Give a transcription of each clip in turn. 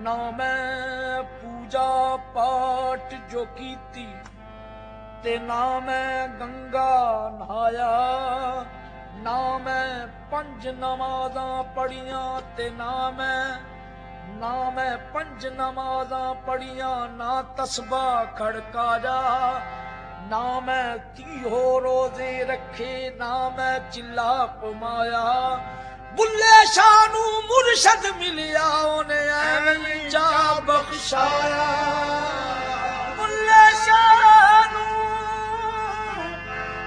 ਨਾ ਮੈਂ ਪੂਜਾ ਪਾਠ ਜੋ ਕੀਤੀ ਤੇ ਨਾ ਮੈਂ ਗੰਗਾ ਨਹਾਇਆ, ਨਾ ਮੈਂ ਪੰਜ ਨਮਾਜ਼ਾਂ ਪੜੀਆਂ ਤੇ ਨਾ ਮੈਂ ਪੰਜ ਨਮਾਜ਼ਾਂ ਪੜੀਆਂ, ਨਾ ਤਸਬਾ ਖੜਕਾਇਆ, ਨਾ ਮੈਂ 30 ਰੋਜ਼ੇ ਰੱਖੇ, ਨਾ ਮੈਂ ਚਿੱਲਾ ਪਮਾਇਆ। ਬੁੱਲੇ ਸ਼ਾਹ ਨੂੰ ਮੁਰਸ਼ਦ ਮਿਲਿਆ, ਉਹਨੇ ਐਵੇਂ ਚਾ ਬਖਸ਼ਾਇਆ। ਬੁੱਲੇ ਸ਼ਾਹ ਨੂੰ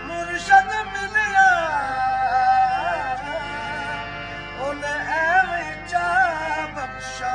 ਮੁਰਸ਼ਦ ਮਿਲਿਆ, ਉਹਨੇ ਐਵੇਂ ਚਾ ਬਖਸ਼ਾਇਆ।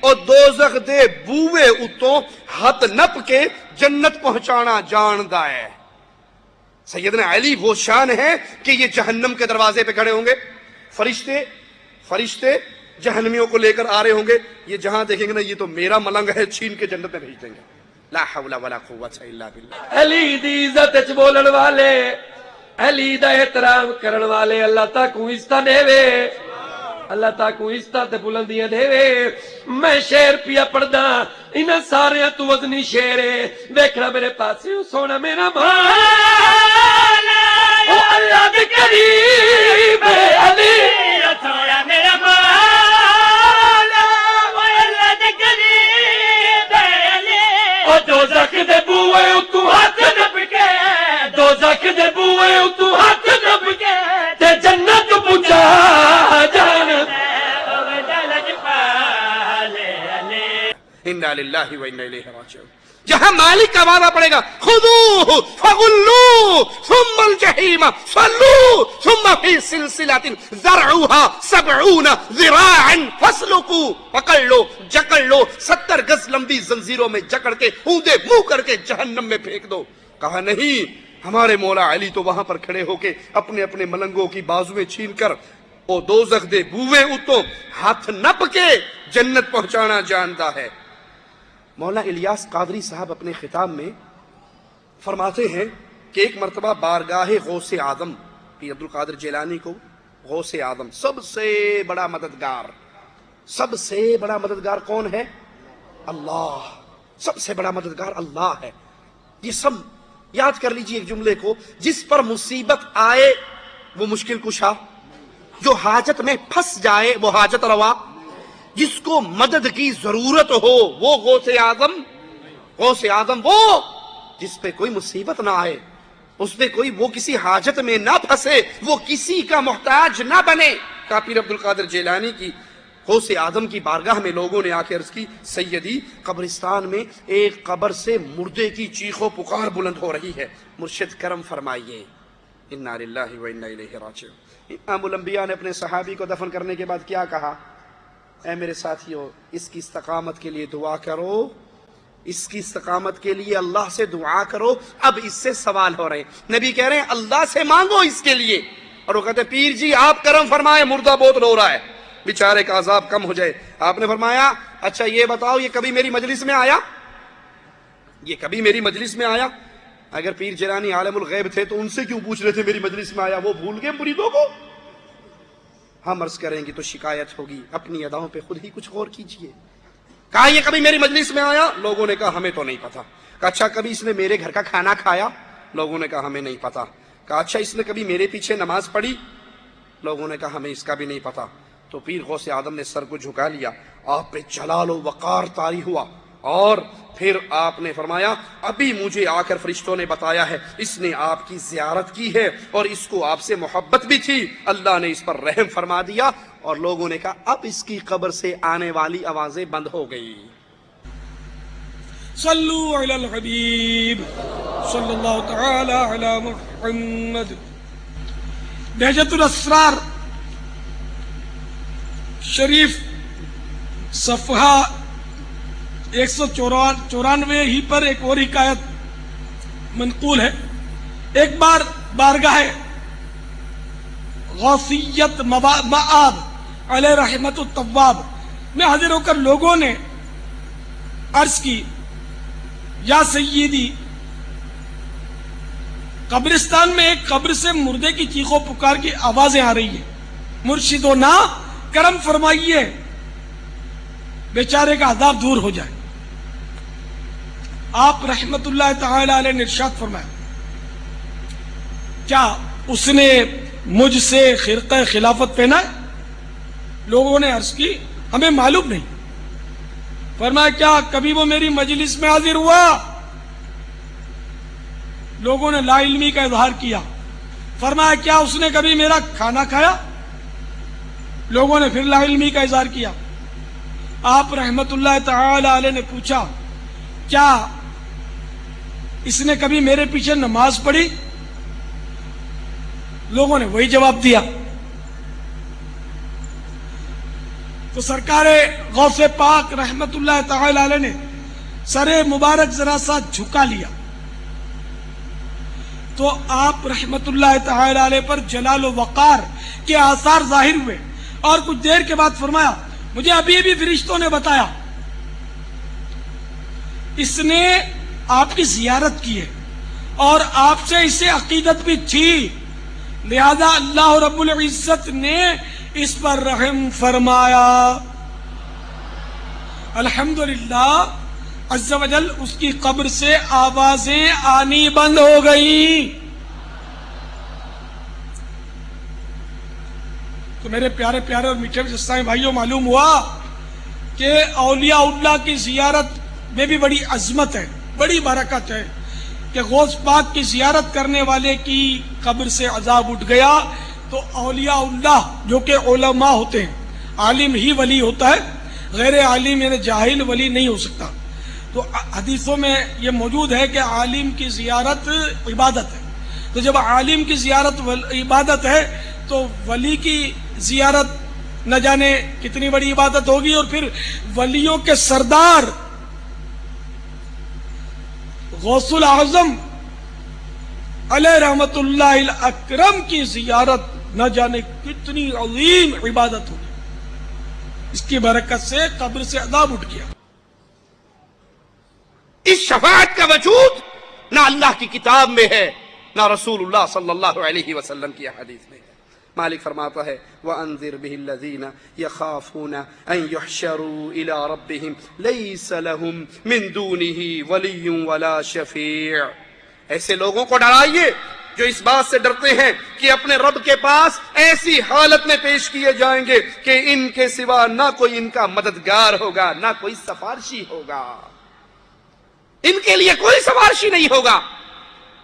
اور دوزخ دے بوئے اتوں ہاتھ نپ کے جنت پہنچانا جاندا ہے۔ سیدنا علی وہ شان ہے کہ یہ جہنم کے دروازے پہ کھڑے ہوں گے، فرشتے جہنمیوں کو لے کر آ رہے ہوں گے، یہ جہاں دیکھیں گے نا یہ تو میرا ملنگ ہے، چھین کے جنت میں بھیج دیں گے۔ لا حول ولا قوت الا باللہ۔ علی دی عزت وچ بولن والے، علی دا احترام کرن والے اللہ تاک کو عزت دے وے، اللہ تاک کو عزت تے بلندیاں دے وے۔ میں شعر پیا پڑھدا، انہاں سارے تو وزنی شعر ہے، دیکھنا میرے پاسے سونا میرا مولا، او اللہ دے قریب علی سونا میرا مولا، او اللہ دے قریب علی، او دوزخ دے بوئے اتوں ہاتھ نپ کے، دوزخ دے بوئے اتوں ہاتھ نپ کے تے جنت پہنچا جان۔ انا للہ و انا الیہ راجعون۔ جہاں مالک کا وعدہ پڑے گا خذوہ فغلوہ ثم الجحیم صلوہ ثم فی سلسلۃ ذرعها 70 ذراعا فاسلکوہ، پکڑ لو جکڑ لو، 70 گز لمبی زنجیروں میں جکڑ کے اوندے منہ کر کے جہنم میں پھینک دو۔ کہا نہیں، ہمارے مولا علی تو وہاں پر کھڑے ہو کے اپنے اپنے ملنگوں کی بازویں چھین کر او دوزخ دے بوئے اتوں ہاتھ نپ کے جنت پہنچانا جانتا ہے۔ مولا الیاس قادری صاحب اپنے خطاب میں فرماتے ہیں کہ ایک مرتبہ بارگاہ غوث اعظم پیر عبد القادر جیلانی کو غوث اعظم سب سے بڑا مددگار کون ہے؟ اللہ۔ سب سے بڑا مددگار اللہ ہے۔ یہ سب یاد کر لیجئے ایک جملے کو، جس پر مصیبت آئے وہ مشکل کشا، جو حاجت میں پھنس جائے وہ حاجت روا، جس کو مدد کی ضرورت ہو وہ غوث اعظم وہ جس پہ کوئی مصیبت نہ آئے، اس پہ کوئی وہ کسی حاجت میں نہ پھنسے، وہ کسی کا محتاج نہ بنے۔ پیر عبد القادر جیلانی کی غوث اعظم کی بارگاہ میں لوگوں نے آ کے عرض کی، سیدی قبرستان میں ایک قبر سے مردے کی چیخ و پکار بلند ہو رہی ہے، مرشد کرم فرمائیے۔ انا للہ و انا الیہ راجعون۔ امام الانبیاء نے اپنے صحابی کو دفن کرنے کے بعد کیا کہا؟ اے میرے ساتھیو، اس کی استقامت کے لیے دعا کرو، اس کی استقامت کے لیے اللہ سے دعا کرو۔ اب اس سے سوال ہو رہے ہیں، نبی کہہ رہے ہیں اللہ سے مانگو اس کے لیے، اور وہ کہتے ہیں پیر جی آپ کرم فرمائے، مردہ بہت رو رہا ہے، بیچارے کا عذاب کم ہو جائے۔ آپ نے فرمایا اچھا یہ بتاؤ یہ کبھی میری مجلس میں آیا؟ یہ کبھی میری مجلس میں آیا؟ اگر پیر جیلانی عالم الغیب تھے تو ان سے کیوں پوچھ رہے تھے میری مجلس میں آیا؟ وہ بھول گئے مریدوں کو؟ ہم عرض کریں گے تو شکایت ہوگی، اپنی اداؤں پہ خود ہی کچھ غور کیجئے۔ کہا یہ کبھی میری مجلس میں آیا؟ لوگوں نے کہا ہمیں تو نہیں پتا۔ کہا اچھا کبھی اس نے میرے گھر کا کھانا کھایا؟ لوگوں نے کہا ہمیں نہیں پتا۔ کہا اچھا اس نے کبھی میرے پیچھے نماز پڑھی؟ لوگوں نے کہا ہمیں اس کا بھی نہیں پتا۔ تو پیر غوث اعظم نے سر کو جھکا لیا، آپ پہ جلال و وقار طاری ہوا، اور پھر آپ نے فرمایا ابھی مجھے آ کر فرشتوں نے بتایا ہے اس نے آپ کی زیارت کی ہے اور اس کو آپ سے محبت بھی تھی، اللہ نے اس پر رحم فرما دیا۔ اور لوگوں نے کہا اب اس کی قبر سے آنے والی آوازیں بند ہو گئی۔ صلو علی الحبیب صلی اللہ تعالی علی محمد۔ بہجت الاسرار شریف صفحہ 194 ہی پر ایک اور حکایت منقول ہے۔ ایک بار بارگاہ غوثیت مآب علیہ رحمت الطواب میں حاضر ہو کر لوگوں نے عرض کی، یا سیدی قبرستان میں ایک قبر سے مردے کی چیخ و پکار کی آوازیں آ رہی ہیں، مرشدو نا کرم فرمائیے بیچارے کا عذاب دور ہو جائے۔ آپ رحمت اللہ تعالی علیہ نے ارشاد فرمایا، کیا اس نے مجھ سے خرقہ خلافت پہنا ہے؟ لوگوں نے عرض کی ہمیں معلوم نہیں۔ فرمایا کیا کبھی وہ میری مجلس میں حاضر ہوا؟ لوگوں نے لا علمی کا اظہار کیا۔ فرمایا کیا اس نے کبھی میرا کھانا کھایا؟ لوگوں نے پھر لا علمی کا اظہار کیا۔ آپ رحمت اللہ تعالی علیہ نے پوچھا کیا اس نے کبھی میرے پیچھے نماز پڑھی؟ لوگوں نے وہی جواب دیا۔ تو سرکار غوث پاک رحمت اللہ تعالی علیہ نے سر مبارک ذرا سا جھکا لیا تو آپ رحمت اللہ تعالی علیہ پر جلال و وقار کے آثار ظاہر ہوئے، اور کچھ دیر کے بعد فرمایا مجھے ابھی بھی فرشتوں نے بتایا اس نے آپ کی زیارت کی ہے اور آپ سے اسے عقیدت بھی تھی، لہذا اللہ رب العزت نے اس پر رحم فرمایا۔ الحمدللہ عز و جل اس کی قبر سے آوازیں آنی بند ہو گئیں۔ تو میرے پیارے پیارے اور میٹھے اسلامی بھائیوں، معلوم ہوا کہ اولیاء اللہ کی زیارت میں بھی بڑی عظمت ہے، بڑی برکت ہے کہ غوث پاک کی زیارت کرنے والے کی قبر سے عذاب اٹھ گیا تو اولیاء اللہ جو کہ علماء ہوتے ہیں، عالم ہی ولی ہوتا ہے، غیر عالم یعنی جاہل ولی نہیں ہو سکتا۔ تو حدیثوں میں یہ موجود ہے کہ عالم کی زیارت عبادت ہے، تو جب عالم کی زیارت عبادت ہے تو ولی کی زیارت نہ جانے کتنی بڑی عبادت ہوگی۔ اور پھر ولیوں کے سردار غوث الاعظم علیہ رحمت اللہ الاکرم کی زیارت نہ جانے کتنی عظیم عبادت ہوگی، اس کی برکت سے قبر سے عذاب اٹھ گیا۔ اس شفاعت کا وجود نہ اللہ کی کتاب میں ہے نہ رسول اللہ صلی اللہ علیہ وسلم کی حدیث میں ہے۔ مالک فرماتا ہے وَأَنذِرْ بِهِ الَّذِينَ يَخَافُونَ أَن يُحْشَرُوا إِلَىٰ رَبِّهِمْ لَيْسَ لَهُم مِّن دُونِهِ وَلِيٌّ وَلَا شَفِيعٌ۔ ایسے لوگوں کو ڈرائیے جو اس بات سے ڈرتے ہیں کہ اپنے رب کے پاس ایسی حالت میں پیش کیے جائیں گے کہ ان کے سوا نہ کوئی ان کا مددگار ہوگا نہ کوئی سفارشی ہوگا، ان کے لیے کوئی سفارشی نہیں ہوگا۔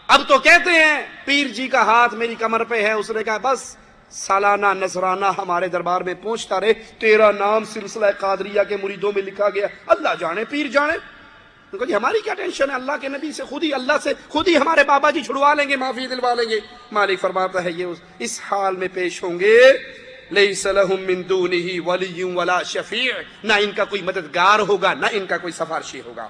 اب تو کہتے ہیں پیر جی کا ہاتھ میری کمر پہ ہے، اس نے کہا بس سالانہ نذرانہ ہمارے دربار میں پہنچتا رہے، تیرا نام سلسلہ قادریہ کے مریدوں میں لکھا گیا، اللہ جانے پیر جانے۔ تو کہا جی ہماری کیا ٹینشن ہے، اللہ کے نبی سے خود ہی، اللہ سے خود ہی ہمارے بابا جی چھڑوا لیں گے، معافی دلوا لیں گے۔ مالک فرماتا ہے یہ اس حال میں پیش ہوں گے لیس لہم من دونہ ولی ولا شفیع، نہ ان کا کوئی مددگار ہوگا نہ ان کا کوئی سفارشی ہوگا۔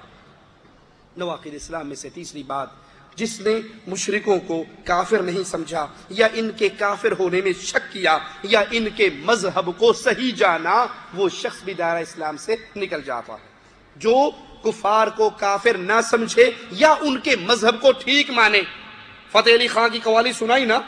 نواقض اسلام میں سے تیسری بات، جس نے مشرکوں کو کافر نہیں سمجھا یا ان کے کافر ہونے میں شک کیا یا ان کے مذہب کو صحیح جانا، وہ شخص بھی دائرہ اسلام سے نکل جاتا ہے۔ جو کفار کو کافر نہ سمجھے یا ان کے مذہب کو ٹھیک مانے۔ فتح علی خان کی قوالی سنائی نا،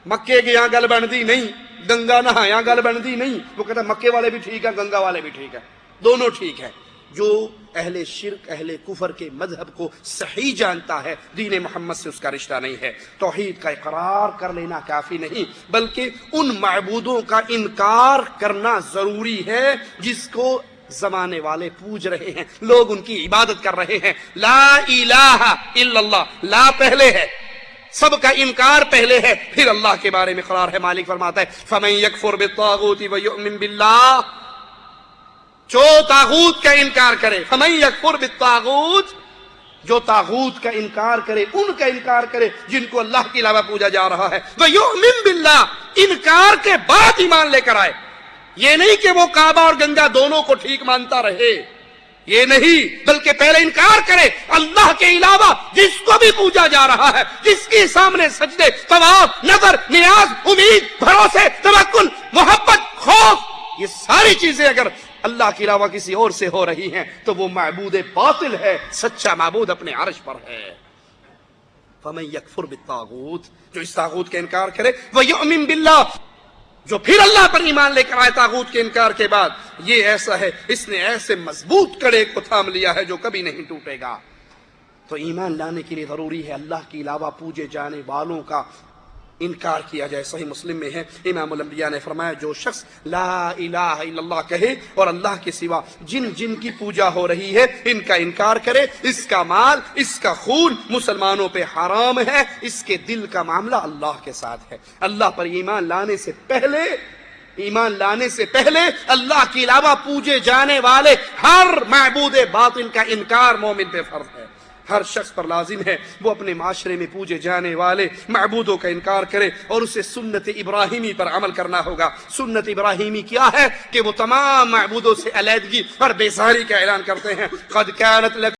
مکے گیا گل بندی نہیں، گنگا نہایا گل بندی نہیں، وہ کہتا مکے والے بھی ٹھیک ہے گنگا والے بھی ٹھیک ہے، دونوں ٹھیک ہے۔ جو اہل شرک اہل کفر کے مذہب کو صحیح جانتا ہے، دین محمد سے اس کا رشتہ نہیں ہے۔ توحید کا اقرار کر لینا کافی نہیں، بلکہ ان معبودوں کا انکار کرنا ضروری ہے جس کو زمانے والے پوج رہے ہیں، لوگ ان کی عبادت کر رہے ہیں۔ لا الہ الا اللہ، لا پہلے ہے، سب کا انکار پہلے ہے، پھر اللہ کے بارے میں اقرار ہے۔ مالک فرماتا ہے فَمَن يَكْفُرْ بِالطَّاغُوتِ وَيُؤْمِن بِاللَّهِ، جو تاغوت کا انکار کرے، فَمَن يَكْفُرْ بِالطَّاغُوتِ، جو تاغوت کا انکار کرے، ان کا انکار کرے جن کو اللہ کے علاوہ پوجا جا رہا ہے، وَيُؤْمِن بِاللَّهِ، انکار کے بعد ایمان لے کر آئے۔ یہ نہیں کہ وہ کعبہ اور گنگا دونوں کو ٹھیک مانتا رہے، یہ نہیں، بلکہ پہلے انکار کرے اللہ کے علاوہ جس کو بھی پوجا جا رہا ہے، جس کے سامنے سجدے، طواف، نظر، نیاز، امید، بھروسے، توکل، محبت، خوف، یہ ساری چیزیں اگر اللہ کے علاوہ کسی اور سے ہو رہی ہیں تو وہ معبود باطل ہے، سچا معبود اپنے عرش پر ہے۔ فَمَن يَكْفُرْ بِالطَّاغُوتِ، جو اس طاغوت کا انکار کرے، وَيُؤْمِن بِاللَّهِ، جو پھر اللہ پر ایمان لے کر آئے طاغوت کے انکار کے بعد، یہ ایسا ہے، اس نے ایسے مضبوط کڑے کو تھام لیا ہے جو کبھی نہیں ٹوٹے گا۔ تو ایمان لانے کے لیے ضروری ہے اللہ کے علاوہ پوجے جانے والوں کا انکار کیا جائے۔ صحیح مسلم میں ہے، امام الانبیاء نے فرمایا جو شخص لا الہ الا اللہ کہے اور اللہ کے سوا جن جن کی پوجا ہو رہی ہے ان کا انکار کرے، اس کا مال، اس کا خون مسلمانوں پہ حرام ہے، اس کے دل کا معاملہ اللہ کے ساتھ ہے۔ اللہ پر ایمان لانے سے پہلے اللہ کے علاوہ پوجے جانے والے ہر معبود باطل کا انکار مومن پہ فرض ہے۔ ہر شخص پر لازم ہے وہ اپنے معاشرے میں پوجے جانے والے معبودوں کا انکار کرے اور اسے سنت ابراہیمی پر عمل کرنا ہوگا۔ سنت ابراہیمی کیا ہے کہ وہ تمام معبودوں سے علیحدگی اور بیزاری کا اعلان کرتے ہیں۔ قد کانت لکم